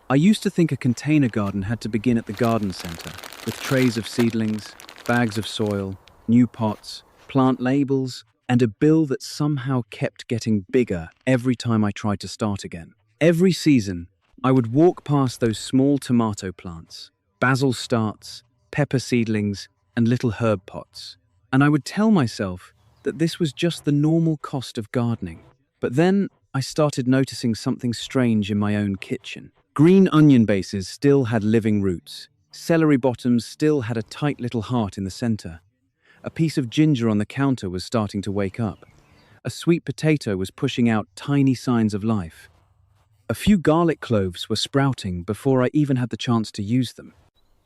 I used to think a container garden had to begin at the garden center, with trays of seedlings, bags of soil, new pots, plant labels, and a bill that somehow kept getting bigger every time I tried to start again. Every season, I would walk past those small tomato plants, basil starts, pepper seedlings, and little herb pots, and I would tell myself that this was just the normal cost of gardening. But then I started noticing something strange in my own kitchen. Green onion bases still had living roots. Celery bottoms still had a tight little heart in the center. A piece of ginger on the counter was starting to wake up. A sweet potato was pushing out tiny signs of life. A few garlic cloves were sprouting before I even had the chance to use them.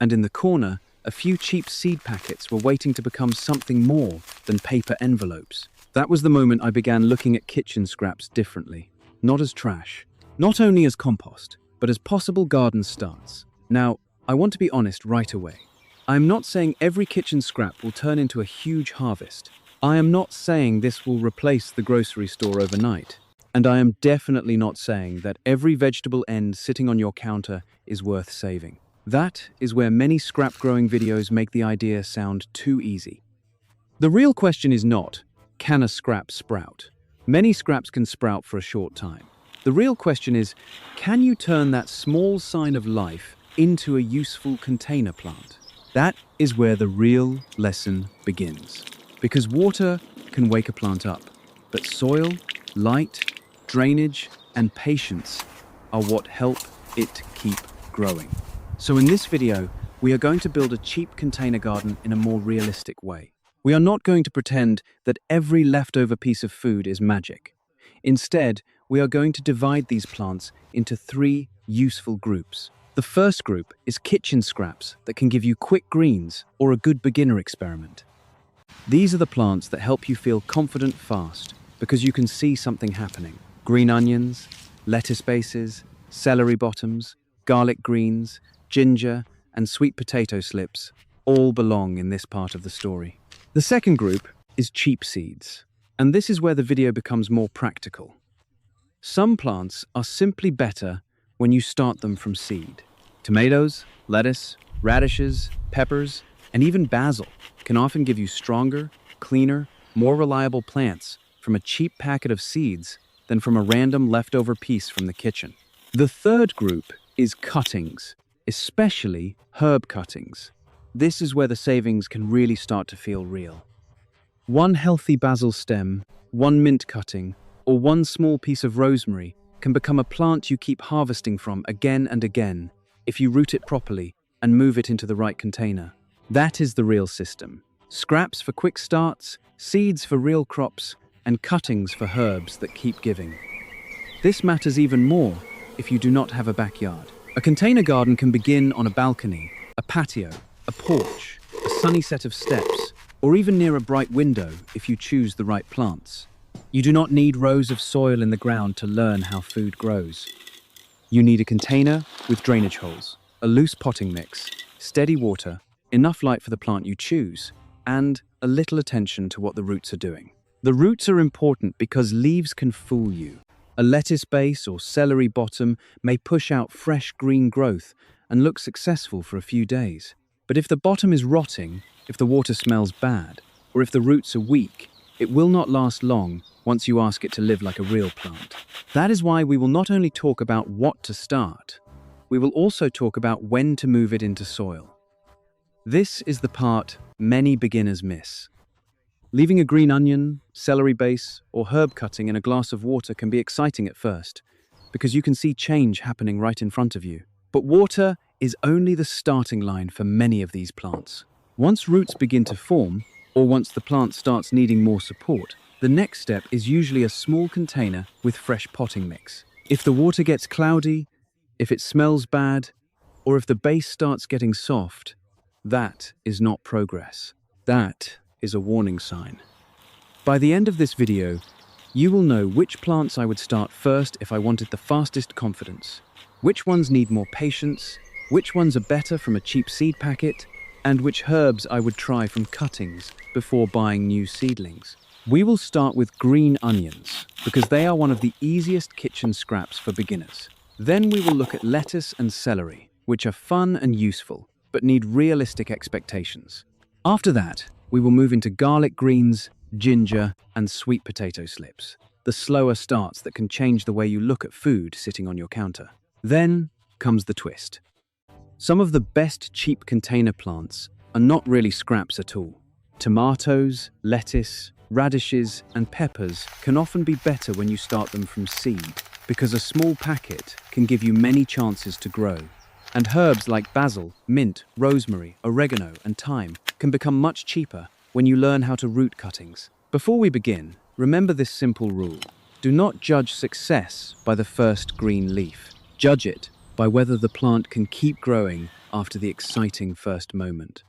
And in the corner, a few cheap seed packets were waiting to become something more than paper envelopes. That was the moment I began looking at kitchen scraps differently. Not as trash, not only as compost, but as possible garden starts. Now, I want to be honest right away. I am not saying every kitchen scrap will turn into a huge harvest. I am not saying this will replace the grocery store overnight. And I am definitely not saying that every vegetable end sitting on your counter is worth saving. That is where many scrap growing videos make the idea sound too easy. The real question is not, can a scrap sprout? Many scraps can sprout for a short time. The real question is, can you turn that small sign of life into a useful container plant? That is where the real lesson begins. Because water can wake a plant up, but soil, light, drainage, and patience are what help it keep growing. So in this video, we are going to build a cheap container garden in a more realistic way. We are not going to pretend that every leftover piece of food is magic. Instead, we are going to divide these plants into 3 useful groups. The first group is kitchen scraps that can give you quick greens or a good beginner experiment. These are the plants that help you feel confident fast because you can see something happening. Green onions, lettuce bases, celery bottoms, garlic greens, ginger, and sweet potato slips all belong in this part of the story. The second group is cheap seeds, and this is where the video becomes more practical. Some plants are simply better when you start them from seed. Tomatoes, lettuce, radishes, peppers, and even basil can often give you stronger, cleaner, more reliable plants from a cheap packet of seeds than from a random leftover piece from the kitchen. The third group is cuttings, especially herb cuttings. This is where the savings can really start to feel real. One healthy basil stem, one mint cutting, or one small piece of rosemary can become a plant you keep harvesting from again and again if you root it properly and move it into the right container. That is the real system. Scraps for quick starts, seeds for real crops, and cuttings for herbs that keep giving. This matters even more if you do not have a backyard. A container garden can begin on a balcony, a patio, a porch, a sunny set of steps, or even near a bright window if you choose the right plants. You do not need rows of soil in the ground to learn how food grows. You need a container with drainage holes, a loose potting mix, steady water, enough light for the plant you choose, and a little attention to what the roots are doing. The roots are important because leaves can fool you. A lettuce base or celery bottom may push out fresh green growth and look successful for a few days. But if the bottom is rotting, if the water smells bad, or if the roots are weak, it will not last long once you ask it to live like a real plant. That is why we will not only talk about what to start, we will also talk about when to move it into soil. This is the part many beginners miss. Leaving a green onion, celery base, or herb cutting in a glass of water can be exciting at first, because you can see change happening right in front of you. But water is only the starting line for many of these plants. Once roots begin to form, or once the plant starts needing more support, the next step is usually a small container with fresh potting mix. If the water gets cloudy, if it smells bad, or if the base starts getting soft, that is not progress. That is a warning sign. By the end of this video, you will know which plants I would start first if I wanted the fastest confidence, which ones need more patience, which ones are better from a cheap seed packet, and which herbs I would try from cuttings before buying new seedlings. We will start with green onions, because they are one of the easiest kitchen scraps for beginners. Then we will look at lettuce and celery, which are fun and useful, but need realistic expectations. After that, we will move into garlic greens, ginger, and sweet potato slips, the slower starts that can change the way you look at food sitting on your counter. Then comes the twist. Some of the best cheap container plants are not really scraps at all. Tomatoes, lettuce, radishes, and peppers can often be better when you start them from seed, because a small packet can give you many chances to grow. And herbs like basil, mint, rosemary, oregano, and thyme can become much cheaper when you learn how to root cuttings. Before we begin, remember this simple rule. Do not judge success by the first green leaf. Judge it by whether the plant can keep growing after the exciting first moment.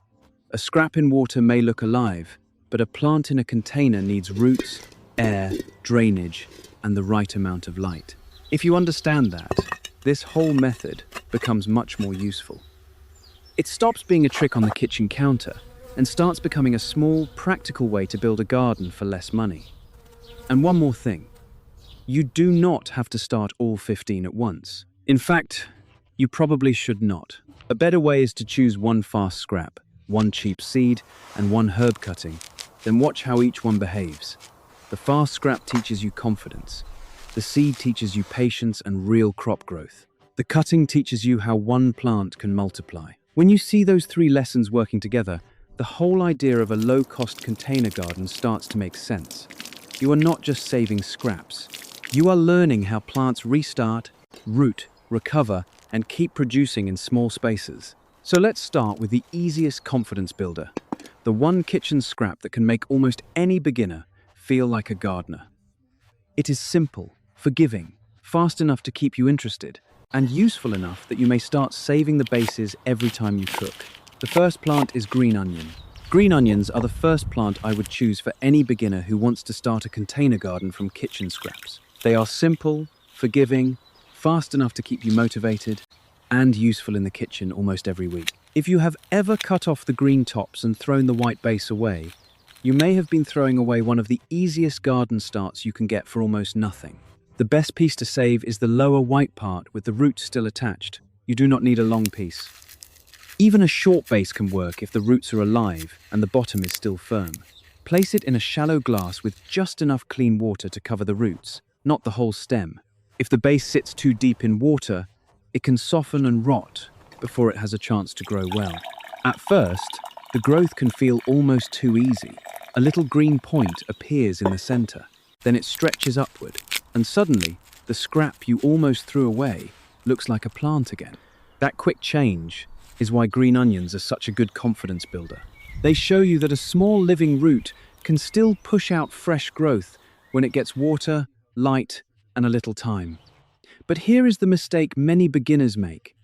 A scrap in water may look alive, but a plant in a container needs roots, air, drainage, and the right amount of light. If you understand that, this whole method becomes much more useful. It stops being a trick on the kitchen counter and starts becoming a small, practical way to build a garden for less money. And one more thing. You do not have to start all 15 at once. In fact, you probably should not. A better way is to choose one fast scrap, one cheap seed, and one herb cutting. Then watch how each one behaves. The fast scrap teaches you confidence. The seed teaches you patience and real crop growth. The cutting teaches you how one plant can multiply. When you see those three lessons working together, the whole idea of a low-cost container garden starts to make sense. You are not just saving scraps. You are learning how plants restart, root, recover, and keep producing in small spaces. So let's start with the easiest confidence builder, the one kitchen scrap that can make almost any beginner feel like a gardener. It is simple, forgiving, fast enough to keep you interested, and useful enough that you may start saving the bases every time you cook. The first plant is green onion. Green onions are the first plant I would choose for any beginner who wants to start a container garden from kitchen scraps. They are simple, forgiving, fast enough to keep you motivated, and useful in the kitchen almost every week. If you have ever cut off the green tops and thrown the white base away, you may have been throwing away one of the easiest garden starts you can get for almost nothing. The best piece to save is the lower white part with the roots still attached. You do not need a long piece. Even a short base can work if the roots are alive and the bottom is still firm. Place it in a shallow glass with just enough clean water to cover the roots, not the whole stem. If the base sits too deep in water, it can soften and rot before it has a chance to grow well. At first, the growth can feel almost too easy. A little green point appears in the center. Then it stretches upward, and suddenly, the scrap you almost threw away looks like a plant again. That quick change is why green onions are such a good confidence builder. They show you that a small living root can still push out fresh growth when it gets water, light, and a little time. But here is the mistake many beginners make.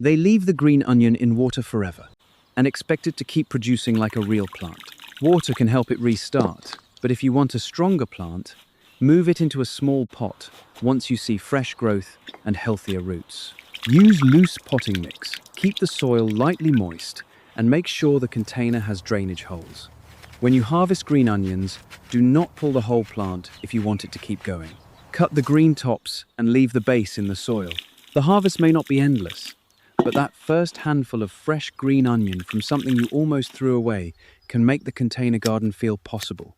They leave the green onion in water forever and expect it to keep producing like a real plant. Water can help it restart, but if you want a stronger plant, move it into a small pot once you see fresh growth and healthier roots. Use loose potting mix, keep the soil lightly moist, and make sure the container has drainage holes. When you harvest green onions, do not pull the whole plant if you want it to keep going. Cut the green tops and leave the base in the soil. The harvest may not be endless, but that first handful of fresh green onion from something you almost threw away can make the container garden feel possible.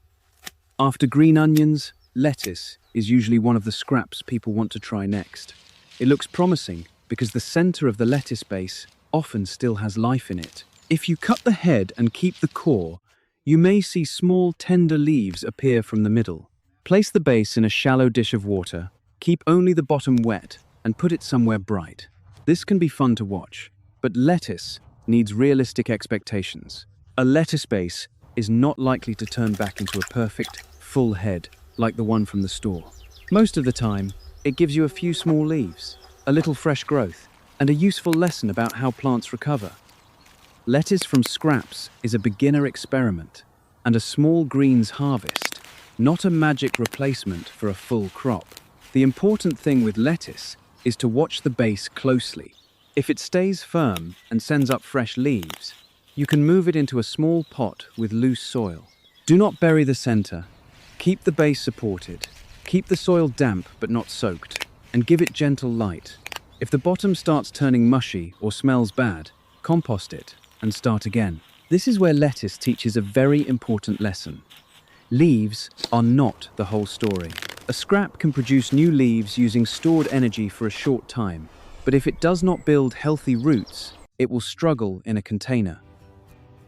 After green onions, lettuce is usually one of the scraps people want to try next. It looks promising because the center of the lettuce base often still has life in it. If you cut the head and keep the core, you may see small tender leaves appear from the middle. Place the base in a shallow dish of water, keep only the bottom wet, and put it somewhere bright. This can be fun to watch, but lettuce needs realistic expectations. A lettuce base is not likely to turn back into a perfect, full head like the one from the store. Most of the time, it gives you a few small leaves, a little fresh growth, and a useful lesson about how plants recover. Lettuce from scraps is a beginner experiment and a small greens harvest, not a magic replacement for a full crop. The important thing with lettuce is to watch the base closely. If it stays firm and sends up fresh leaves, you can move it into a small pot with loose soil. Do not bury the center. Keep the base supported. Keep the soil damp but not soaked, and give it gentle light. If the bottom starts turning mushy or smells bad, compost it and start again. This is where lettuce teaches a very important lesson. Leaves are not the whole story. A scrap can produce new leaves using stored energy for a short time, but if it does not build healthy roots, it will struggle in a container.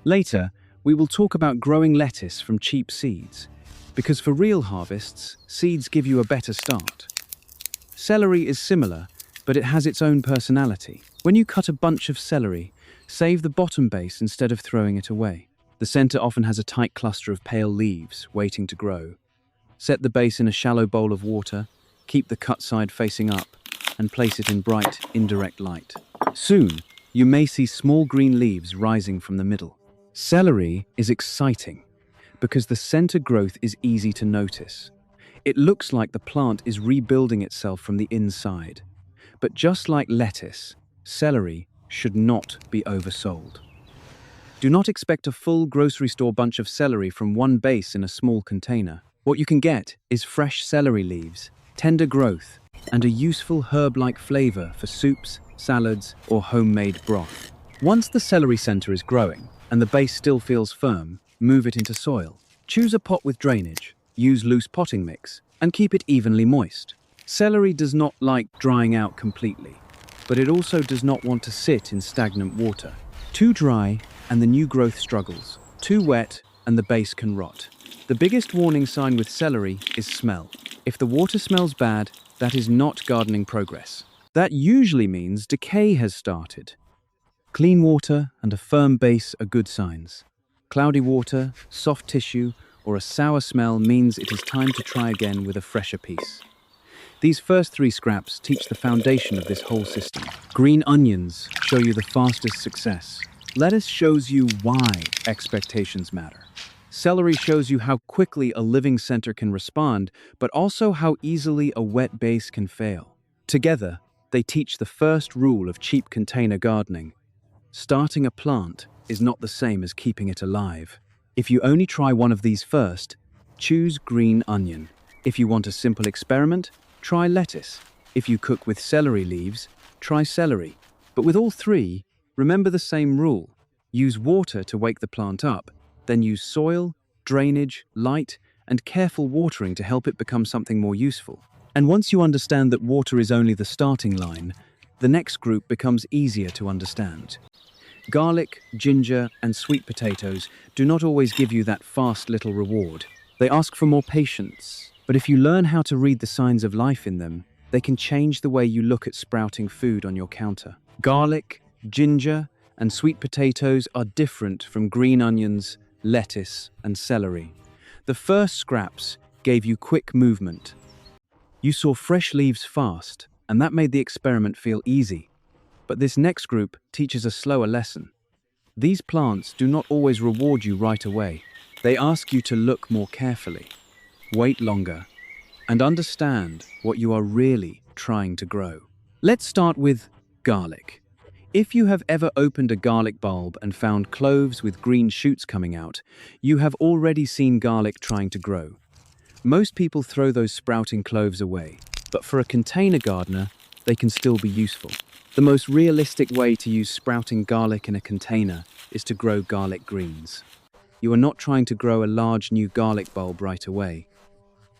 Later, we will talk about growing lettuce from cheap seeds, because for real harvests, seeds give you a better start. Celery is similar, but it has its own personality. When you cut a bunch of celery, save the bottom base instead of throwing it away. The center often has a tight cluster of pale leaves waiting to grow. Set the base in a shallow bowl of water, keep the cut side facing up, and place it in bright, indirect light. Soon, you may see small green leaves rising from the middle. Celery is exciting because the center growth is easy to notice. It looks like the plant is rebuilding itself from the inside. But just like lettuce, celery should not be oversold. Do not expect a full grocery store bunch of celery from one base in a small container. What you can get is fresh celery leaves, tender growth, and a useful herb-like flavor for soups, salads, or homemade broth. Once the celery center is growing and the base still feels firm, move it into soil. Choose a pot with drainage, use loose potting mix, and keep it evenly moist. Celery does not like drying out completely, but it also does not want to sit in stagnant water. Too dry, and the new growth struggles. Too wet, and the base can rot. The biggest warning sign with celery is smell. If the water smells bad, that is not gardening progress. That usually means decay has started. Clean water and a firm base are good signs. Cloudy water, soft tissue, or a sour smell means it is time to try again with a fresher piece. These first three scraps teach the foundation of this whole system. Green onions show you the fastest success. Lettuce shows you why expectations matter. Celery shows you how quickly a living center can respond, but also how easily a wet base can fail. Together, they teach the first rule of cheap container gardening. Starting a plant is not the same as keeping it alive. If you only try one of these first, choose green onion. If you want a simple experiment, try lettuce. If you cook with celery leaves, try celery. But with all three, remember the same rule. Use water to wake the plant up, then use soil, drainage, light, and careful watering to help it become something more useful. And once you understand that water is only the starting line, the next group becomes easier to understand. Garlic, ginger, and sweet potatoes do not always give you that fast little reward. They ask for more patience, but if you learn how to read the signs of life in them, they can change the way you look at sprouting food on your counter. Garlic, ginger, and sweet potatoes are different from green onions, lettuce, and celery. The first scraps gave you quick movement. You saw fresh leaves fast, and that made the experiment feel easy. But this next group teaches a slower lesson. These plants do not always reward you right away. They ask you to look more carefully, wait longer, and understand what you are really trying to grow. Let's start with garlic. If you have ever opened a garlic bulb and found cloves with green shoots coming out, you have already seen garlic trying to grow. Most people throw those sprouting cloves away, but for a container gardener, they can still be useful. The most realistic way to use sprouting garlic in a container is to grow garlic greens. You are not trying to grow a large new garlic bulb right away.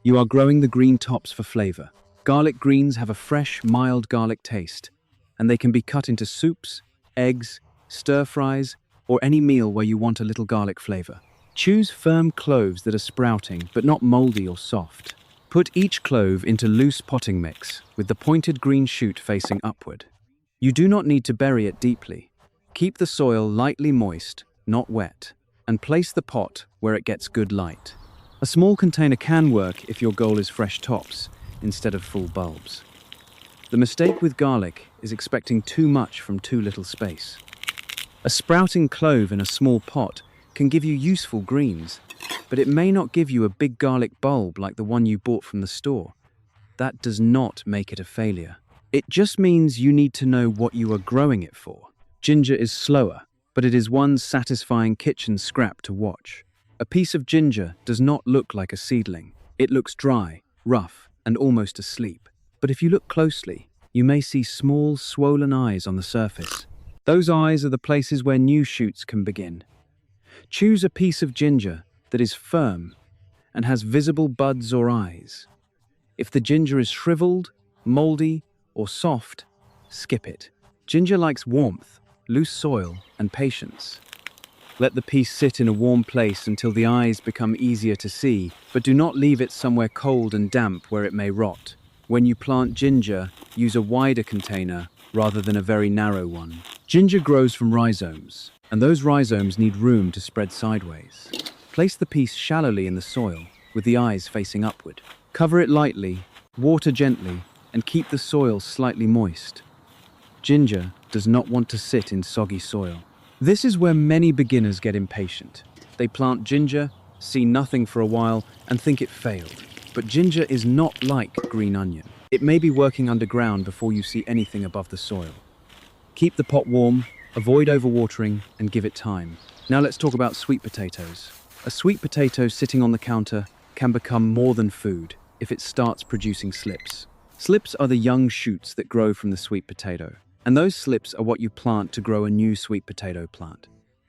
You are growing the green tops for flavor. Garlic greens have a fresh, mild garlic taste, and they can be cut into soups, eggs, stir-fries, or any meal where you want a little garlic flavor. Choose firm cloves that are sprouting but not moldy or soft. Put each clove into loose potting mix with the pointed green shoot facing upward. You do not need to bury it deeply. Keep the soil lightly moist, not wet, and place the pot where it gets good light. A small container can work if your goal is fresh tops instead of full bulbs. The mistake with garlic is expecting too much from too little space. A sprouting clove in a small pot can give you useful greens, but it may not give you a big garlic bulb like the one you bought from the store. That does not make it a failure. It just means you need to know what you are growing it for. Ginger is slower, but it is one satisfying kitchen scrap to watch. A piece of ginger does not look like a seedling. It looks dry, rough, and almost asleep. But if you look closely, you may see small, swollen eyes on the surface. Those eyes are the places where new shoots can begin. Choose a piece of ginger that is firm and has visible buds or eyes. If the ginger is shriveled, moldy, or soft, skip it. Ginger likes warmth, loose soil, and patience. Let the piece sit in a warm place until the eyes become easier to see, but do not leave it somewhere cold and damp where it may rot. When you plant ginger, use a wider container rather than a very narrow one. Ginger grows from rhizomes, and those rhizomes need room to spread sideways. Place the piece shallowly in the soil, with the eyes facing upward. Cover it lightly, water gently, and keep the soil slightly moist. Ginger does not want to sit in soggy soil. This is where many beginners get impatient. They plant ginger, see nothing for a while, and think it failed. But ginger is not like green onion. It may be working underground before you see anything above the soil. Keep the pot warm, avoid overwatering, and give it time. Now let's talk about sweet potatoes. A sweet potato sitting on the counter can become more than food if it starts producing slips. Slips are the young shoots that grow from the sweet potato, and those slips are what you plant to grow a new sweet potato plant.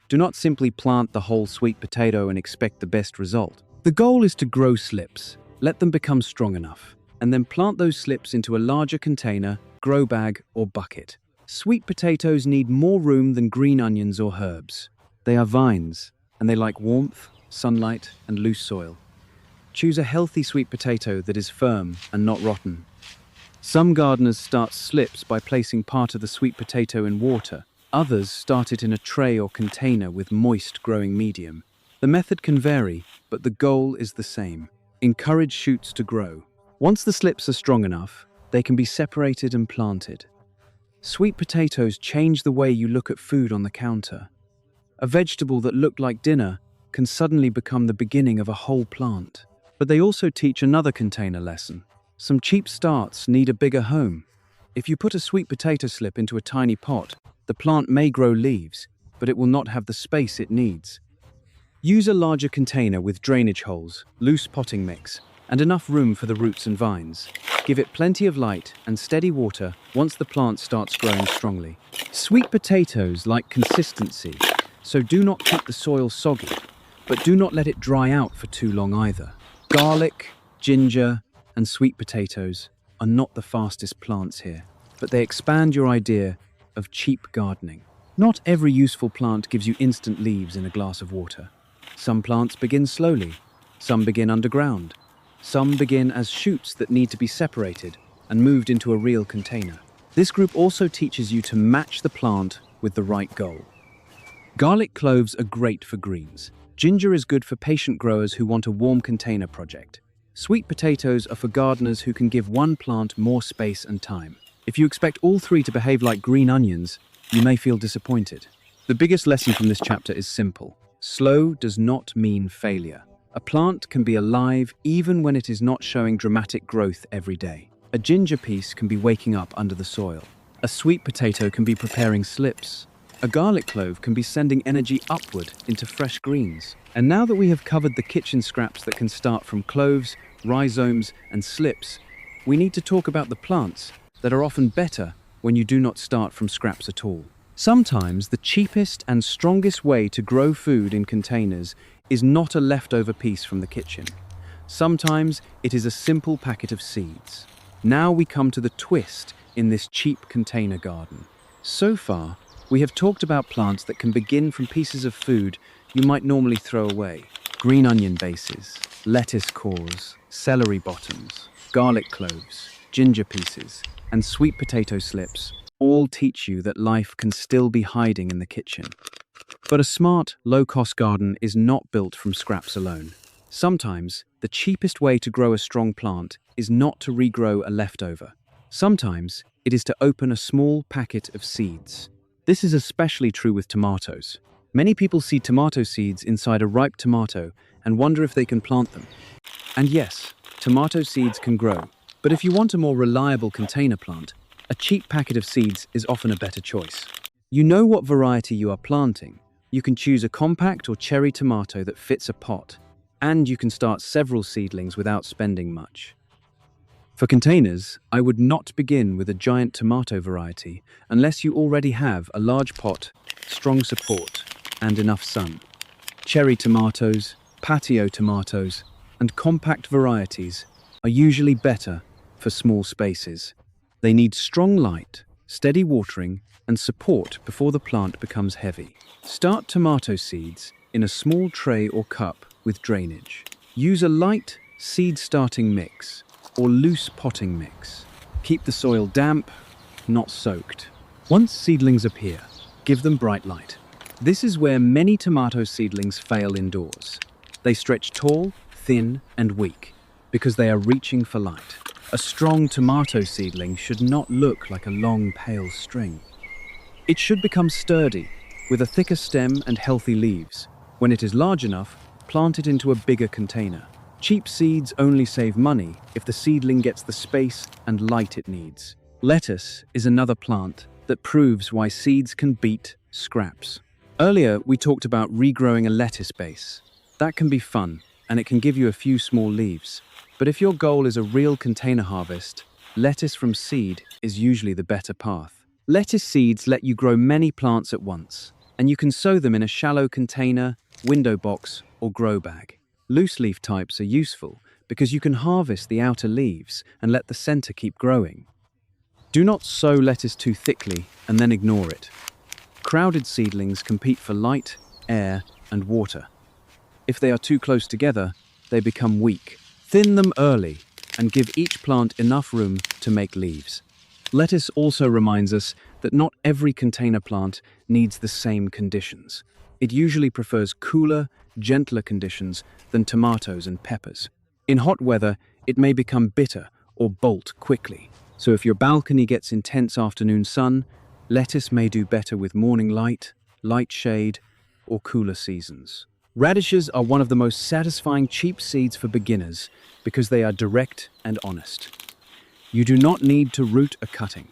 Do not simply plant the whole sweet potato and expect the best result. The goal is to grow slips, let them become strong enough, and then plant those slips into a larger container, grow bag, or bucket. Sweet potatoes need more room than green onions or herbs. They are vines, and they like warmth, sunlight, and loose soil. Choose a healthy sweet potato that is firm and not rotten. Some gardeners start slips by placing part of the sweet potato in water. Others start it in a tray or container with moist growing medium. The method can vary, but the goal is the same. Encourage shoots to grow. Once the slips are strong enough, they can be separated and planted. Sweet potatoes change the way you look at food on the counter. A vegetable that looked like dinner can suddenly become the beginning of a whole plant. But they also teach another container lesson. Some cheap starts need a bigger home. If you put a sweet potato slip into a tiny pot, the plant may grow leaves, but it will not have the space it needs. Use a larger container with drainage holes, loose potting mix, and enough room for the roots and vines. Give it plenty of light and steady water once the plant starts growing strongly. Sweet potatoes like consistency, so do not keep the soil soggy, but do not let it dry out for too long either. Garlic, ginger, and sweet potatoes are not the fastest plants here, but they expand your idea of cheap gardening. Not every useful plant gives you instant leaves in a glass of water. Some plants begin slowly, some begin underground, some begin as shoots that need to be separated and moved into a real container. This group also teaches you to match the plant with the right goal. Garlic cloves are great for greens. Ginger is good for patient growers who want a warm container project. Sweet potatoes are for gardeners who can give one plant more space and time. If you expect all three to behave like green onions, you may feel disappointed. The biggest lesson from this chapter is simple. Slow does not mean failure. A plant can be alive even when it is not showing dramatic growth every day. A ginger piece can be waking up under the soil. A sweet potato can be preparing slips. A garlic clove can be sending energy upward into fresh greens. And now that we have covered the kitchen scraps that can start from cloves, rhizomes, and slips, we need to talk about the plants that are often better when you do not start from scraps at all. Sometimes the cheapest and strongest way to grow food in containers is not a leftover piece from the kitchen. Sometimes it is a simple packet of seeds. Now we come to the twist in this cheap container garden. So far, we have talked about plants that can begin from pieces of food you might normally throw away. Green onion bases, lettuce cores, celery bottoms, garlic cloves, ginger pieces, and sweet potato slips all teach you that life can still be hiding in the kitchen. But a smart, low-cost garden is not built from scraps alone. Sometimes, the cheapest way to grow a strong plant is not to regrow a leftover. Sometimes, it is to open a small packet of seeds. This is especially true with tomatoes. Many people see tomato seeds inside a ripe tomato and wonder if they can plant them. And yes, tomato seeds can grow, but if you want a more reliable container plant, a cheap packet of seeds is often a better choice. You know what variety you are planting. You can choose a compact or cherry tomato that fits a pot, and you can start several seedlings without spending much. For containers, I would not begin with a giant tomato variety unless you already have a large pot, strong support, and enough sun. Cherry tomatoes, patio tomatoes, and compact varieties are usually better for small spaces. They need strong light, steady watering, and support before the plant becomes heavy. Start tomato seeds in a small tray or cup with drainage. Use a light seed starting mix or loose potting mix. Keep the soil damp, not soaked. Once seedlings appear, give them bright light. This is where many tomato seedlings fail indoors. They stretch tall, thin, and weak because they are reaching for light. A strong tomato seedling should not look like a long, pale string. It should become sturdy, with a thicker stem and healthy leaves. When it is large enough, plant it into a bigger container. Cheap seeds only save money if the seedling gets the space and light it needs. Lettuce is another plant that proves why seeds can beat scraps. Earlier, we talked about regrowing a lettuce base. That can be fun, and it can give you a few small leaves. But if your goal is a real container harvest, lettuce from seed is usually the better path. Lettuce seeds let you grow many plants at once, and you can sow them in a shallow container, window box, or grow bag. Loose leaf types are useful because you can harvest the outer leaves and let the center keep growing. Do not sow lettuce too thickly and then ignore it. Crowded seedlings compete for light, air, and water. If they are too close together, they become weak. Thin them early and give each plant enough room to make leaves. Lettuce also reminds us that not every container plant needs the same conditions. It usually prefers cooler, gentler conditions than tomatoes and peppers. In hot weather, it may become bitter or bolt quickly. So if your balcony gets intense afternoon sun, lettuce may do better with morning light, light shade, or cooler seasons. Radishes are one of the most satisfying cheap seeds for beginners because they are direct and honest. You do not need to root a cutting.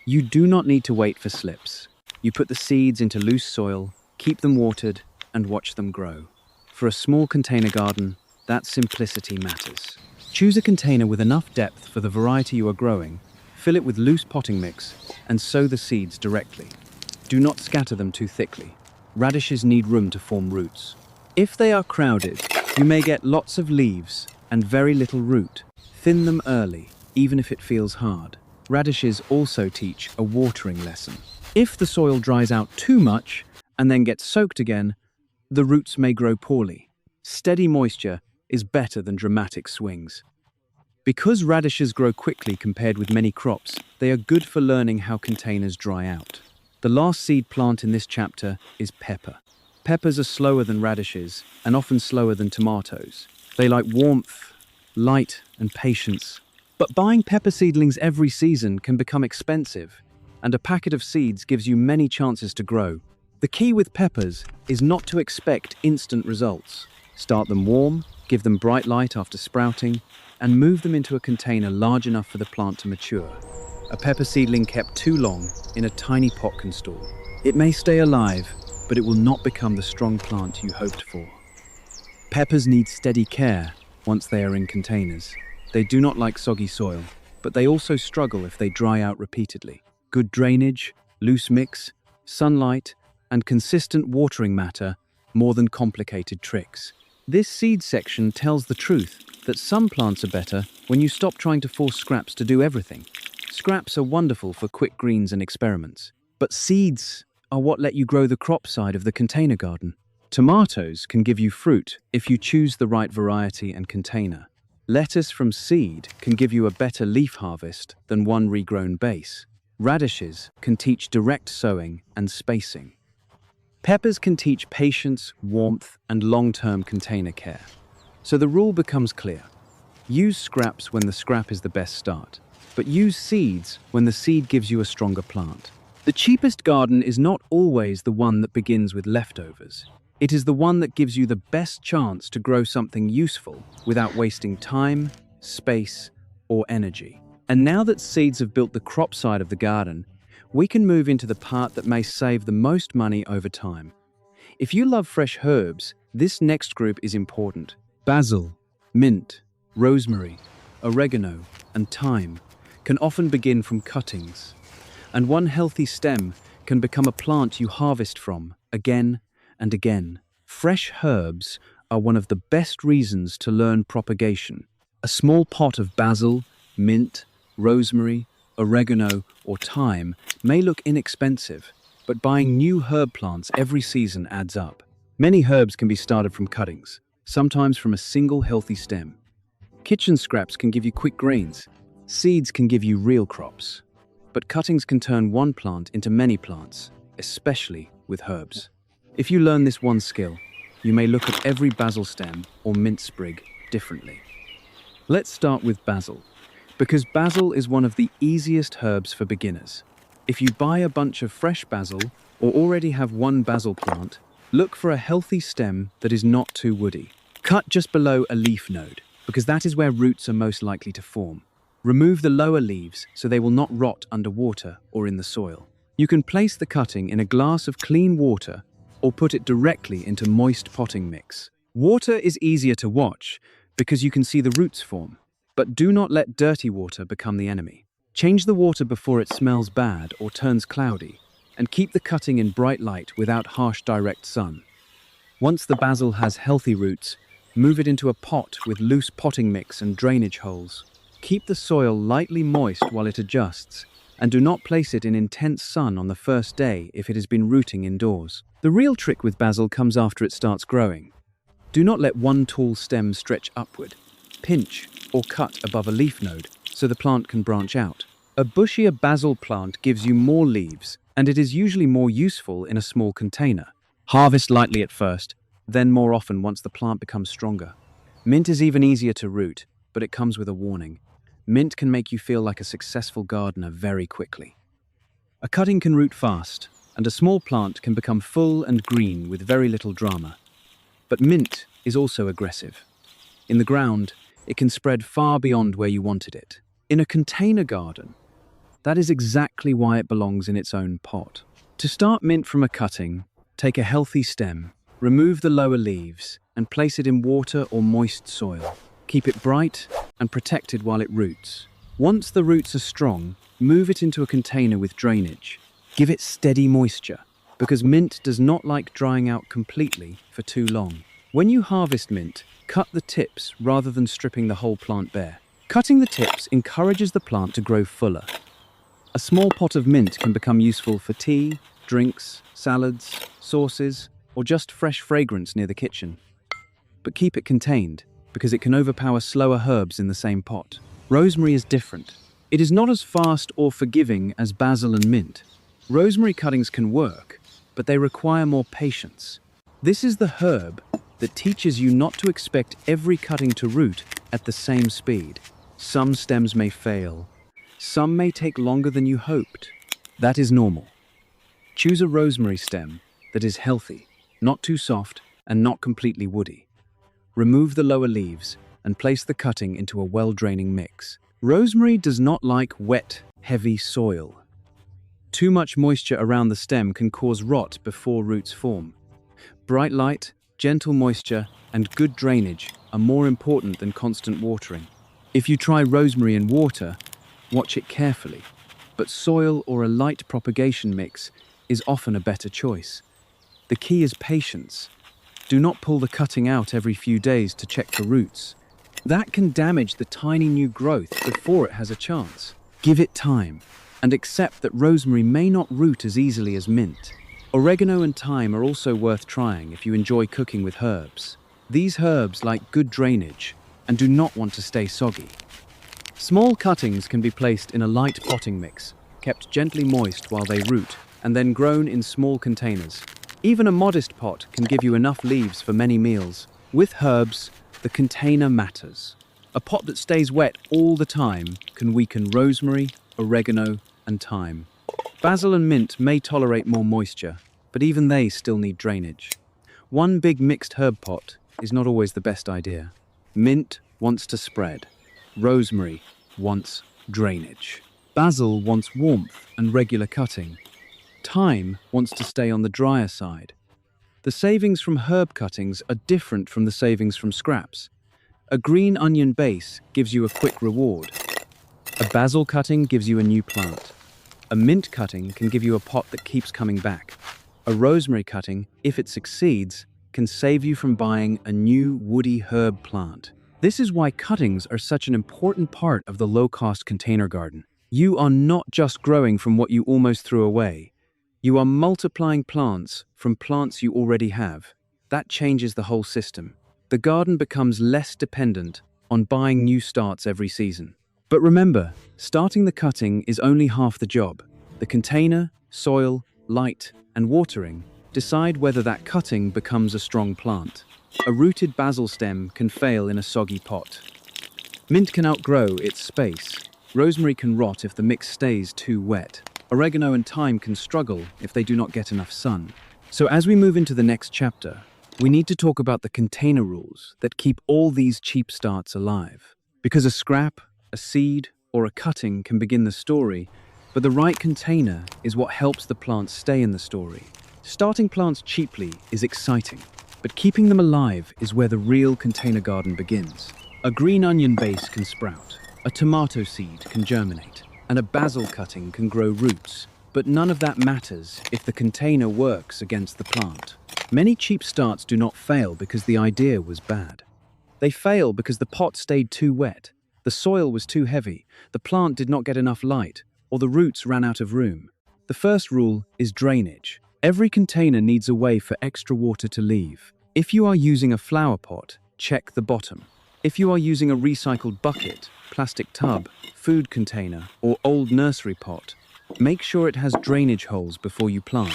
You do not need to wait for slips. You put the seeds into loose soil, keep them watered, and watch them grow. For a small container garden, that simplicity matters. Choose a container with enough depth for the variety you are growing, fill it with loose potting mix, and sow the seeds directly. Do not scatter them too thickly. Radishes need room to form roots. If they are crowded, you may get lots of leaves and very little root. Thin them early, even if it feels hard. Radishes also teach a watering lesson. If the soil dries out too much and then gets soaked again, the roots may grow poorly. Steady moisture is better than dramatic swings. Because radishes grow quickly compared with many crops, they are good for learning how containers dry out. The last seed plant in this chapter is pepper. Peppers are slower than radishes and often slower than tomatoes. They like warmth, light, and patience. But buying pepper seedlings every season can become expensive, and a packet of seeds gives you many chances to grow. The key with peppers is not to expect instant results. Start them warm, give them bright light after sprouting, and move them into a container large enough for the plant to mature. A pepper seedling kept too long in a tiny pot can stall. It may stay alive, but it will not become the strong plant you hoped for. Peppers need steady care once they are in containers. They do not like soggy soil, but they also struggle if they dry out repeatedly. Good drainage, loose mix, sunlight, and consistent watering matter more than complicated tricks. This seed section tells the truth that some plants are better when you stop trying to force scraps to do everything. Scraps are wonderful for quick greens and experiments, but seeds are what let you grow the crop side of the container garden. Tomatoes can give you fruit if you choose the right variety and container. Lettuce from seed can give you a better leaf harvest than one regrown base. Radishes can teach direct sowing and spacing. Peppers can teach patience, warmth, and long-term container care. So the rule becomes clear. Use scraps when the scrap is the best start, but use seeds when the seed gives you a stronger plant. The cheapest garden is not always the one that begins with leftovers. It is the one that gives you the best chance to grow something useful without wasting time, space, or energy. And now that seeds have built the crop side of the garden, we can move into the part that may save the most money over time. If you love fresh herbs, this next group is important. Basil, mint, rosemary, oregano, and thyme can often begin from cuttings, and one healthy stem can become a plant you harvest from again and again. Fresh herbs are one of the best reasons to learn propagation. A small pot of basil, mint, rosemary, oregano, or thyme may look inexpensive, but buying new herb plants every season adds up. Many herbs can be started from cuttings, sometimes from a single healthy stem. Kitchen scraps can give you quick grains. Seeds can give you real crops. But cuttings can turn one plant into many plants, especially with herbs. If you learn this one skill, you may look at every basil stem or mint sprig differently. Let's start with basil, because basil is one of the easiest herbs for beginners. If you buy a bunch of fresh basil or already have one basil plant, look for a healthy stem that is not too woody. Cut just below a leaf node, because that is where roots are most likely to form. Remove the lower leaves so they will not rot underwater or in the soil. You can place the cutting in a glass of clean water or put it directly into moist potting mix. Water is easier to watch because you can see the roots form, but do not let dirty water become the enemy. Change the water before it smells bad or turns cloudy, and keep the cutting in bright light without harsh direct sun. Once the basil has healthy roots, move it into a pot with loose potting mix and drainage holes. Keep the soil lightly moist while it adjusts, and do not place it in intense sun on the first day if it has been rooting indoors. The real trick with basil comes after it starts growing. Do not let one tall stem stretch upward. Pinch or cut above a leaf node so the plant can branch out. A bushier basil plant gives you more leaves, and it is usually more useful in a small container. Harvest lightly at first, then more often once the plant becomes stronger. Mint is even easier to root, but it comes with a warning. Mint can make you feel like a successful gardener very quickly. A cutting can root fast, and a small plant can become full and green with very little drama. But mint is also aggressive. In the ground, it can spread far beyond where you wanted it. In a container garden, that is exactly why it belongs in its own pot. To start mint from a cutting, take a healthy stem, remove the lower leaves, and place it in water or moist soil. Keep it bright and protected while it roots. Once the roots are strong, move it into a container with drainage. Give it steady moisture, because mint does not like drying out completely for too long. When you harvest mint, cut the tips rather than stripping the whole plant bare. Cutting the tips encourages the plant to grow fuller. A small pot of mint can become useful for tea, drinks, salads, sauces, or just fresh fragrance near the kitchen. But keep it contained, because it can overpower slower herbs in the same pot. Rosemary is different. It is not as fast or forgiving as basil and mint. Rosemary cuttings can work, but they require more patience. This is the herb that teaches you not to expect every cutting to root at the same speed. Some stems may fail. Some may take longer than you hoped. That is normal. Choose a rosemary stem that is healthy, not too soft, and not completely woody. Remove the lower leaves and place the cutting into a well-draining mix. Rosemary does not like wet, heavy soil. Too much moisture around the stem can cause rot before roots form. Bright light, gentle moisture, and good drainage are more important than constant watering. If you try rosemary in water, watch it carefully, but soil or a light propagation mix is often a better choice. The key is patience. Do not pull the cutting out every few days to check for roots. That can damage the tiny new growth before it has a chance. Give it time, and accept that rosemary may not root as easily as mint. Oregano and thyme are also worth trying if you enjoy cooking with herbs. These herbs like good drainage and do not want to stay soggy. Small cuttings can be placed in a light potting mix, kept gently moist while they root, and then grown in small containers. Even a modest pot can give you enough leaves for many meals. With herbs, the container matters. A pot that stays wet all the time can weaken rosemary, oregano, and thyme. Basil and mint may tolerate more moisture, but even they still need drainage. One big mixed herb pot is not always the best idea. Mint wants to spread. Rosemary wants drainage. Basil wants warmth and regular cutting. Thyme wants to stay on the drier side. The savings from herb cuttings are different from the savings from scraps. A green onion base gives you a quick reward. A basil cutting gives you a new plant. A mint cutting can give you a pot that keeps coming back. A rosemary cutting, if it succeeds, can save you from buying a new woody herb plant. This is why cuttings are such an important part of the low-cost container garden. You are not just growing from what you almost threw away. You are multiplying plants from plants you already have. That changes the whole system. The garden becomes less dependent on buying new starts every season. But remember, starting the cutting is only half the job. The container, soil, light, and watering decide whether that cutting becomes a strong plant. A rooted basil stem can fail in a soggy pot. Mint can outgrow its space. Rosemary can rot if the mix stays too wet. Oregano and thyme can struggle if they do not get enough sun. So as we move into the next chapter, we need to talk about the container rules that keep all these cheap starts alive. Because a scrap, a seed, or a cutting can begin the story, but the right container is what helps the plants stay in the story. Starting plants cheaply is exciting, but keeping them alive is where the real container garden begins. A green onion base can sprout, a tomato seed can germinate, and a basil cutting can grow roots, but none of that matters if the container works against the plant. Many cheap starts do not fail because the idea was bad. They fail because the pot stayed too wet, the soil was too heavy, the plant did not get enough light, or the roots ran out of room. The first rule is drainage. Every container needs a way for extra water to leave. If you are using a flower pot, check the bottom. If you are using a recycled bucket, plastic tub, food container, or old nursery pot, make sure it has drainage holes before you plant.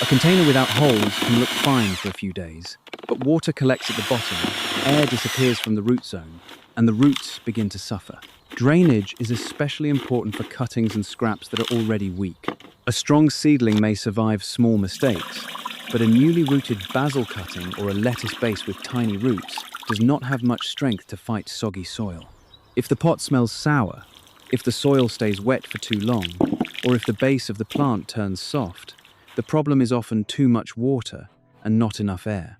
A container without holes can look fine for a few days, but water collects at the bottom, air disappears from the root zone, and the roots begin to suffer. Drainage is especially important for cuttings and scraps that are already weak. A strong seedling may survive small mistakes, but a newly rooted basil cutting or a lettuce base with tiny roots does not have much strength to fight soggy soil. If the pot smells sour, if the soil stays wet for too long, or if the base of the plant turns soft, the problem is often too much water and not enough air.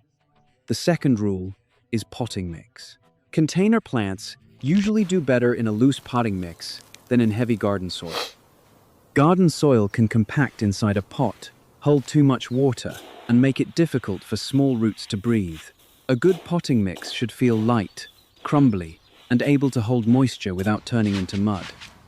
The second rule is potting mix. Container plants usually do better in a loose potting mix than in heavy garden soil. Garden soil can compact inside a pot, hold too much water, and make it difficult for small roots to breathe. A good potting mix should feel light, crumbly, and able to hold moisture without turning into mud.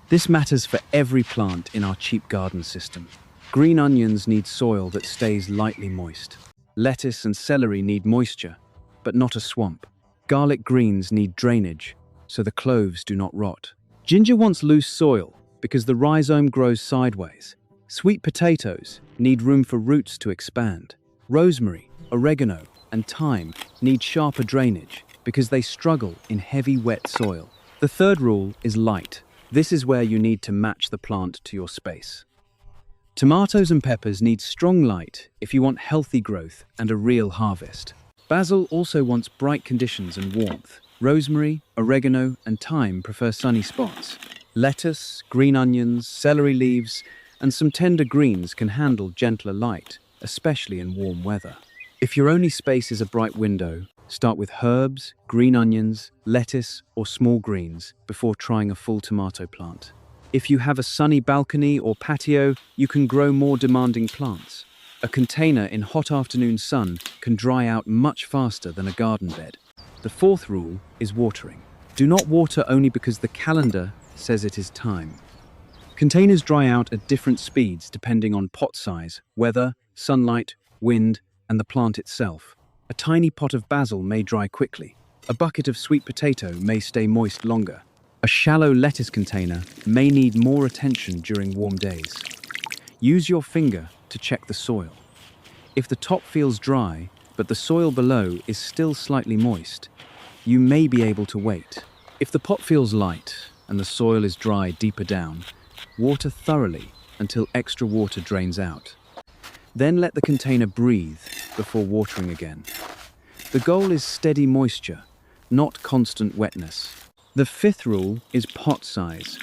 This matters for every plant in our cheap garden system. Green onions need soil that stays lightly moist. Lettuce and celery need moisture, but not a swamp. Garlic greens need drainage, so the cloves do not rot. Ginger wants loose soil because the rhizome grows sideways. Sweet potatoes need room for roots to expand. Rosemary, oregano, and thyme need sharper drainage because they struggle in heavy, wet soil. The third rule is light. This is where you need to match the plant to your space. Tomatoes and peppers need strong light if you want healthy growth and a real harvest. Basil also wants bright conditions and warmth. Rosemary, oregano, and thyme prefer sunny spots. Lettuce, green onions, celery leaves, and some tender greens can handle gentler light, especially in warm weather. If your only space is a bright window, start with herbs, green onions, lettuce, or small greens before trying a full tomato plant. If you have a sunny balcony or patio, you can grow more demanding plants. A container in hot afternoon sun can dry out much faster than a garden bed. The fourth rule is watering. Do not water only because the calendar says it is time. Containers dry out at different speeds depending on pot size, weather, sunlight, wind, and the plant itself. A tiny pot of basil may dry quickly. A bucket of sweet potato may stay moist longer. A shallow lettuce container may need more attention during warm days. Use your finger to check the soil. If the top feels dry, but the soil below is still slightly moist, you may be able to wait. If the pot feels light and the soil is dry deeper down, water thoroughly until extra water drains out. Then let the container breathe before watering again. The goal is steady moisture, not constant wetness. The fifth rule is pot size.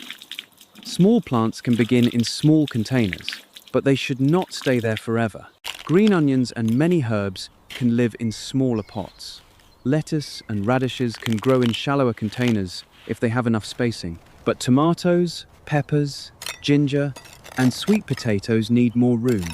Small plants can begin in small containers, but they should not stay there forever. Green onions and many herbs can live in smaller pots. Lettuce and radishes can grow in shallower containers if they have enough spacing. But tomatoes, peppers, ginger, and sweet potatoes need more room.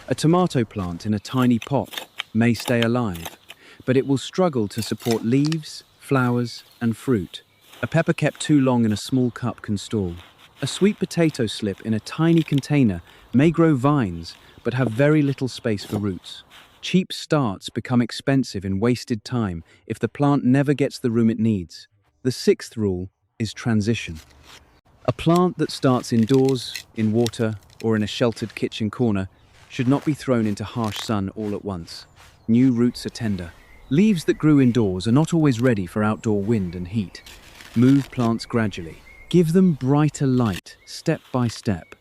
A tomato plant in a tiny pot may stay alive, but it will struggle to support leaves, flowers, and fruit. A pepper kept too long in a small cup can stall. A sweet potato slip in a tiny container may grow vines, but have very little space for roots. Cheap starts become expensive in wasted time if the plant never gets the room it needs. The sixth rule is transition. A plant that starts indoors, in water, or in a sheltered kitchen corner should not be thrown into harsh sun all at once. New roots are tender. Leaves that grew indoors are not always ready for outdoor wind and heat. Move plants gradually. Give them brighter light, step by step.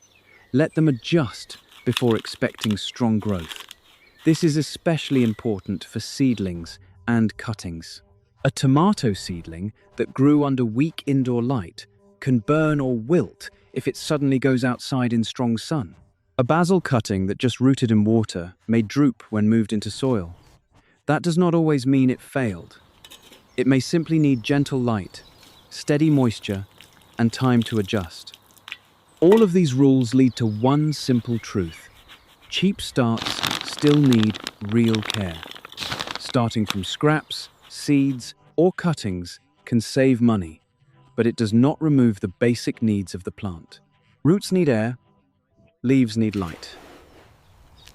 Let them adjust before expecting strong growth. This is especially important for seedlings and cuttings. A tomato seedling that grew under weak indoor light can burn or wilt if it suddenly goes outside in strong sun. A basil cutting that just rooted in water may droop when moved into soil. That does not always mean it failed. It may simply need gentle light, steady moisture, and time to adjust. All of these rules lead to one simple truth. Cheap starts still need real care. Starting from scraps, seeds, or cuttings can save money, but it does not remove the basic needs of the plant. Roots need air, leaves need light.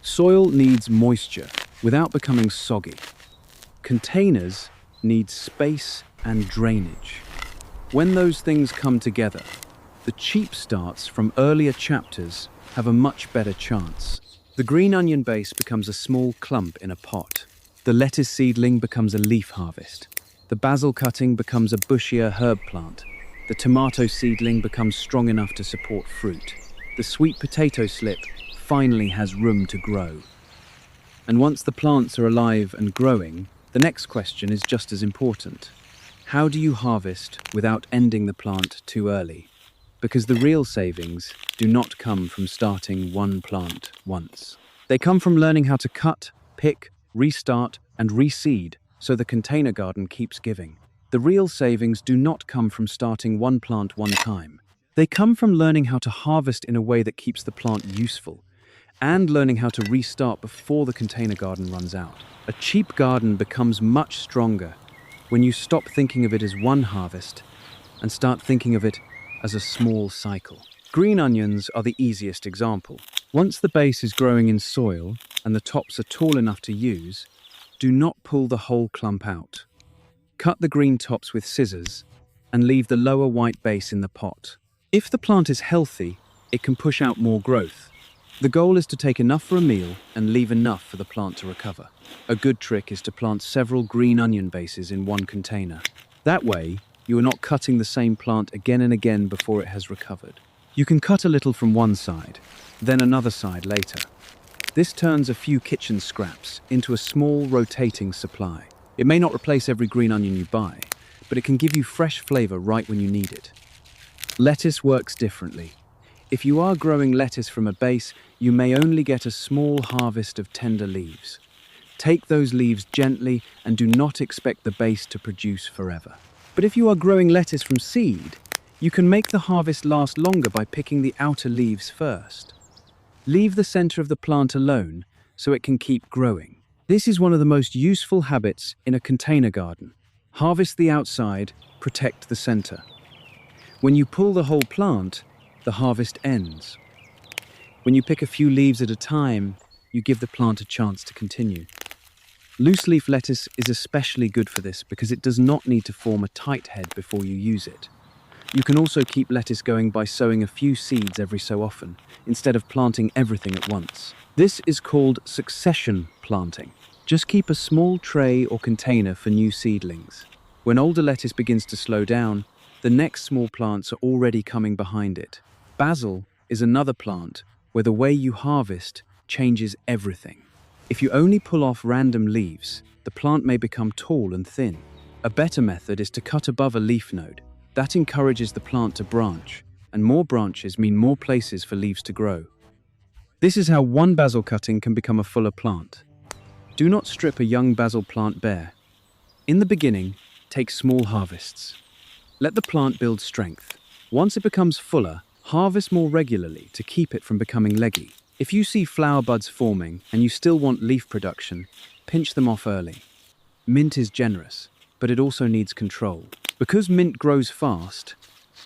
Soil needs moisture without becoming soggy. Containers need space and drainage. When those things come together, the cheap starts from earlier chapters have a much better chance. The green onion base becomes a small clump in a pot. The lettuce seedling becomes a leaf harvest. The basil cutting becomes a bushier herb plant. The tomato seedling becomes strong enough to support fruit. The sweet potato slip finally has room to grow. And once the plants are alive and growing, the next question is just as important. How do you harvest without ending the plant too early? Because the real savings do not come from starting one plant once. They come from learning how to cut, pick, restart, and reseed so the container garden keeps giving. The real savings do not come from starting one plant one time. They come from learning how to harvest in a way that keeps the plant useful and learning how to restart before the container garden runs out. A cheap garden becomes much stronger when you stop thinking of it as one harvest and start thinking of it as a small cycle. Green onions are the easiest example. Once the base is growing in soil and the tops are tall enough to use, do not pull the whole clump out. Cut the green tops with scissors and leave the lower white base in the pot. If the plant is healthy, it can push out more growth. The goal is to take enough for a meal and leave enough for the plant to recover. A good trick is to plant several green onion bases in one container. That way, you are not cutting the same plant again and again before it has recovered. You can cut a little from one side, then another side later. This turns a few kitchen scraps into a small rotating supply. It may not replace every green onion you buy, but it can give you fresh flavor right when you need it. Lettuce works differently. If you are growing lettuce from a base, you may only get a small harvest of tender leaves. Take those leaves gently and do not expect the base to produce forever. But if you are growing lettuce from seed, you can make the harvest last longer by picking the outer leaves first. Leave the center of the plant alone so it can keep growing. This is one of the most useful habits in a container garden. Harvest the outside, protect the center. When you pull the whole plant, the harvest ends. When you pick a few leaves at a time, you give the plant a chance to continue. Loose leaf lettuce is especially good for this because it does not need to form a tight head before you use it. You can also keep lettuce going by sowing a few seeds every so often, instead of planting everything at once. This is called succession planting. Just keep a small tray or container for new seedlings. When older lettuce begins to slow down, the next small plants are already coming behind it. Basil is another plant where the way you harvest changes everything. If you only pull off random leaves, the plant may become tall and thin. A better method is to cut above a leaf node. That encourages the plant to branch, and more branches mean more places for leaves to grow. This is how one basil cutting can become a fuller plant. Do not strip a young basil plant bare. In the beginning, take small harvests. Let the plant build strength. Once it becomes fuller, harvest more regularly to keep it from becoming leggy. If you see flower buds forming and you still want leaf production, pinch them off early. Mint is generous, but it also needs control. Because mint grows fast,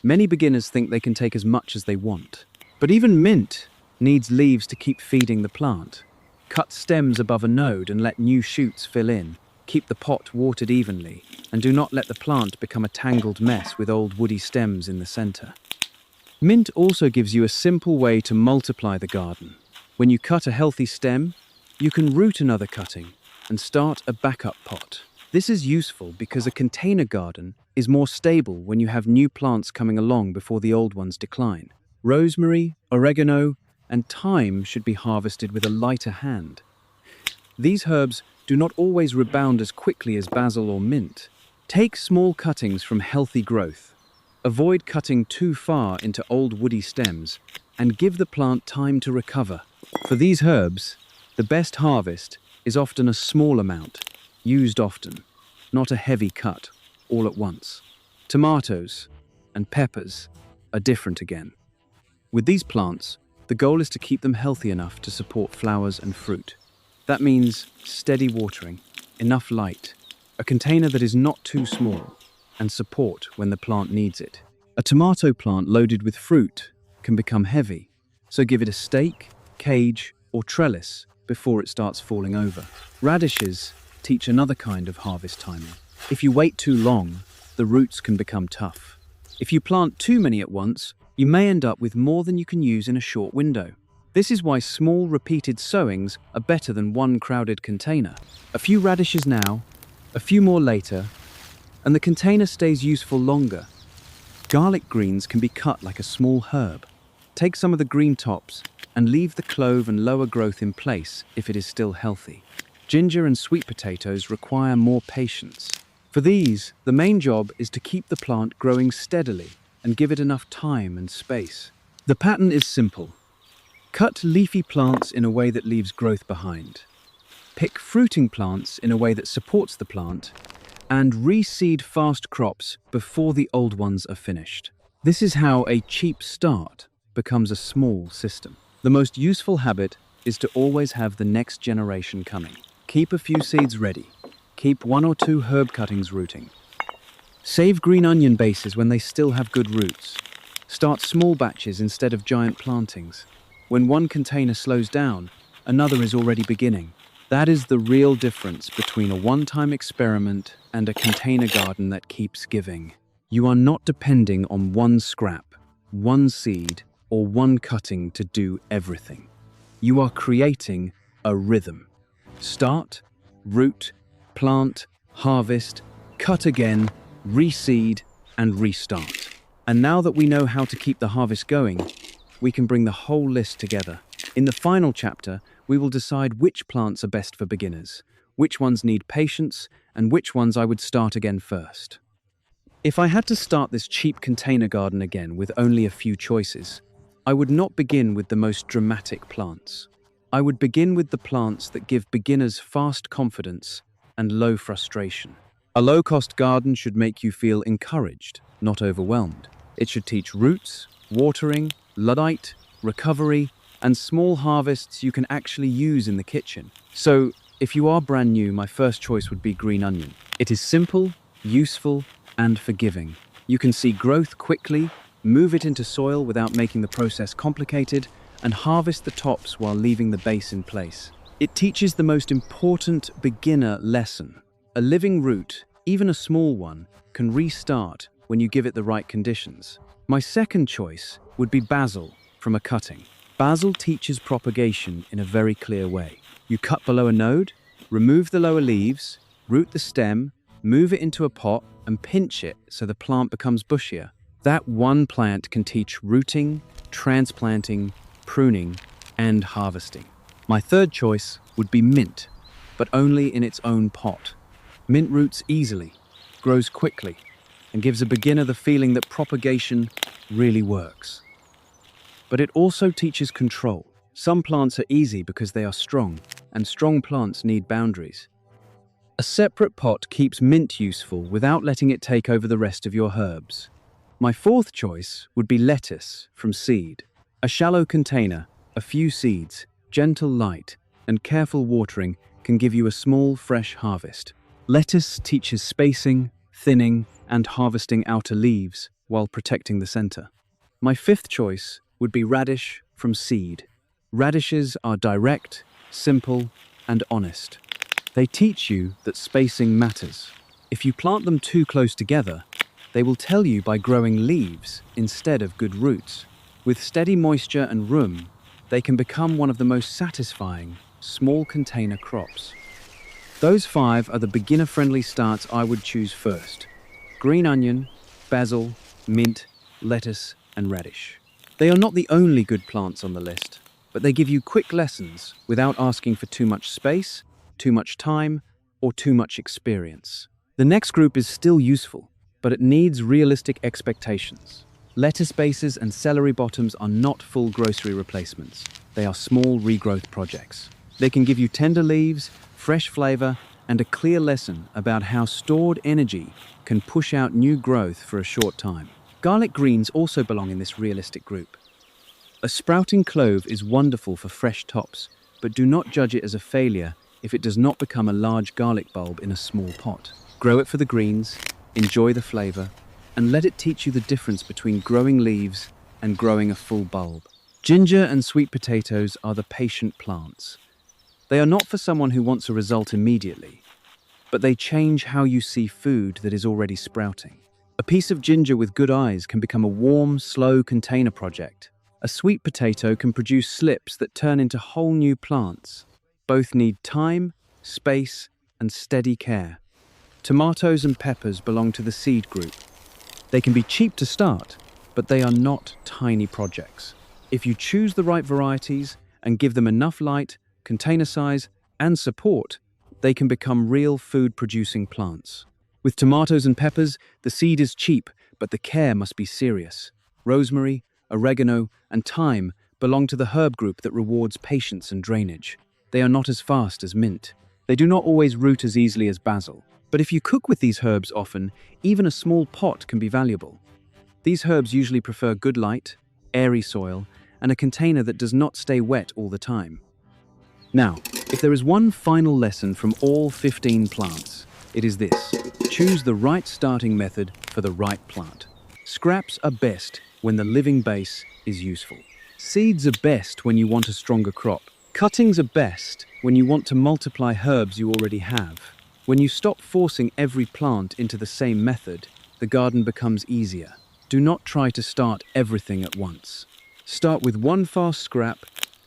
many beginners think they can take as much as they want. But even mint needs leaves to keep feeding the plant. Cut stems above a node and let new shoots fill in. Keep the pot watered evenly, and do not let the plant become a tangled mess with old woody stems in the center. Mint also gives you a simple way to multiply the garden. When you cut a healthy stem, you can root another cutting and start a backup pot. This is useful because a container garden is more stable when you have new plants coming along before the old ones decline. Rosemary, oregano, and thyme should be harvested with a lighter hand. These herbs do not always rebound as quickly as basil or mint. Take small cuttings from healthy growth. Avoid cutting too far into old woody stems and give the plant time to recover. For these herbs, the best harvest is often a small amount, used often, not a heavy cut, all at once. Tomatoes and peppers are different again. With these plants, the goal is to keep them healthy enough to support flowers and fruit. That means steady watering, enough light, a container that is not too small, and support when the plant needs it. A tomato plant loaded with fruit can become heavy, so give it a stake, cage, or trellis before it starts falling over. Radishes teach another kind of harvest timing. If you wait too long, the roots can become tough. If you plant too many at once, you may end up with more than you can use in a short window. This is why small, repeated sowings are better than one crowded container. A few radishes now, a few more later, and the container stays useful longer. Garlic greens can be cut like a small herb. Take some of the green tops and leave the clove and lower growth in place if it is still healthy. Ginger and sweet potatoes require more patience. For these, the main job is to keep the plant growing steadily and give it enough time and space. The pattern is simple. Cut leafy plants in a way that leaves growth behind. Pick fruiting plants in a way that supports the plant, and reseed fast crops before the old ones are finished. This is how a cheap start becomes a small system. The most useful habit is to always have the next generation coming. Keep a few seeds ready. Keep 1 or 2 herb cuttings rooting. Save green onion bases when they still have good roots. Start small batches instead of giant plantings. When one container slows down, another is already beginning. That is the real difference between a one-time experiment and a container garden that keeps giving. You are not depending on one scrap, one seed, or one cutting to do everything. You are creating a rhythm. Start, root, plant, harvest, cut again, reseed, and restart. And now that we know how to keep the harvest going, we can bring the whole list together. In the final chapter, we will decide which plants are best for beginners, which ones need patience, and which ones I would start again first. If I had to start this cheap container garden again with only a few choices, I would not begin with the most dramatic plants. I would begin with the plants that give beginners fast confidence and low frustration. A low-cost garden should make you feel encouraged, not overwhelmed. It should teach roots, watering, light, recovery, and small harvests you can actually use in the kitchen. So, if you are brand new, my first choice would be green onion. It is simple, useful, and forgiving. You can see growth quickly, move it into soil without making the process complicated, and harvest the tops while leaving the base in place. It teaches the most important beginner lesson. A living root, even a small one, can restart when you give it the right conditions. My second choice would be basil from a cutting. Basil teaches propagation in a very clear way. You cut below a node, remove the lower leaves, root the stem, move it into a pot, and pinch it so the plant becomes bushier. That one plant can teach rooting, transplanting, pruning, and harvesting. My third choice would be mint, but only in its own pot. Mint roots easily, grows quickly, and gives a beginner the feeling that propagation really works. But it also teaches control. Some plants are easy because they are strong, and strong plants need boundaries. A separate pot keeps mint useful without letting it take over the rest of your herbs. My fourth choice would be lettuce from seed. A shallow container, a few seeds, gentle light, and careful watering can give you a small, fresh harvest. Lettuce teaches spacing, thinning, and harvesting outer leaves while protecting the center. My fifth choice would be radish from seed. Radishes are direct, simple, and honest. They teach you that spacing matters. If you plant them too close together, they will tell you by growing leaves instead of good roots. With steady moisture and room, they can become one of the most satisfying small container crops. Those 5 are the beginner-friendly starts I would choose first: green onion, basil, mint, lettuce, and radish. They are not the only good plants on the list, but they give you quick lessons without asking for too much space, too much time, or too much experience. The next group is still useful, but it needs realistic expectations. Lettuce bases and celery bottoms are not full grocery replacements. They are small regrowth projects. They can give you tender leaves, fresh flavor, and a clear lesson about how stored energy can push out new growth for a short time. Garlic greens also belong in this realistic group. A sprouting clove is wonderful for fresh tops, but do not judge it as a failure if it does not become a large garlic bulb in a small pot. Grow it for the greens, enjoy the flavor, and let it teach you the difference between growing leaves and growing a full bulb. Ginger and sweet potatoes are the patient plants. They are not for someone who wants a result immediately, but they change how you see food that is already sprouting. A piece of ginger with good eyes can become a warm, slow container project. A sweet potato can produce slips that turn into whole new plants. Both need time, space, and steady care. Tomatoes and peppers belong to the seed group. They can be cheap to start, but they are not tiny projects. If you choose the right varieties and give them enough light, container size, and support, they can become real food-producing plants. With tomatoes and peppers, the seed is cheap, but the care must be serious. Rosemary, oregano, and thyme belong to the herb group that rewards patience and drainage. They are not as fast as mint. They do not always root as easily as basil. But if you cook with these herbs often, even a small pot can be valuable. These herbs usually prefer good light, airy soil, and a container that does not stay wet all the time. Now, if there is one final lesson from all 15 plants, it is this: choose the right starting method for the right plant. Scraps are best when the living base is useful. Seeds are best when you want a stronger crop. Cuttings are best when you want to multiply herbs you already have. When you stop forcing every plant into the same method, the garden becomes easier. Do not try to start everything at once. Start with one fast scrap,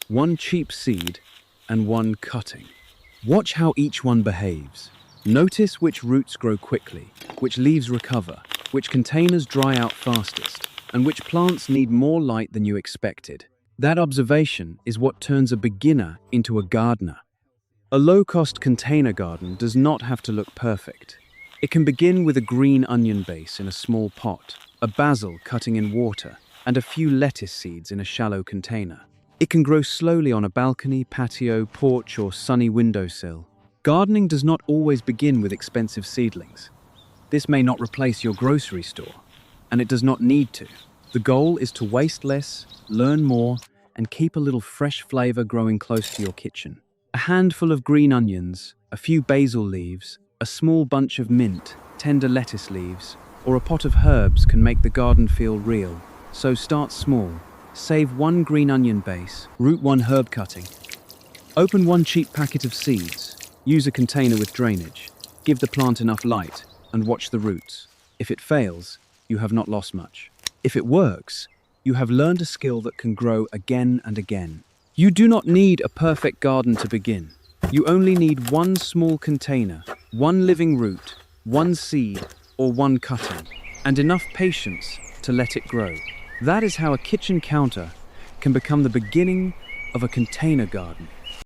one cheap seed, and one cutting. Watch how each one behaves. Notice which roots grow quickly, which leaves recover, which containers dry out fastest, and which plants need more light than you expected. That observation is what turns a beginner into a gardener. A low-cost container garden does not have to look perfect. It can begin with a green onion base in a small pot, a basil cutting in water, and a few lettuce seeds in a shallow container. It can grow slowly on a balcony, patio, porch, or sunny windowsill. Gardening does not always begin with expensive seedlings. This may not replace your grocery store, and it does not need to. The goal is to waste less, learn more, and keep a little fresh flavor growing close to your kitchen. A handful of green onions, a few basil leaves, a small bunch of mint, tender lettuce leaves, or a pot of herbs can make the garden feel real. So start small. Save one green onion base, root one herb cutting. Open one cheap packet of seeds. Use a container with drainage. Give the plant enough light and watch the roots. If it fails, you have not lost much. If it works, you have learned a skill that can grow again and again. You do not need a perfect garden to begin. You only need one small container, one living root, one seed, or one cutting, and enough patience to let it grow. That is how a kitchen counter can become the beginning of a container garden.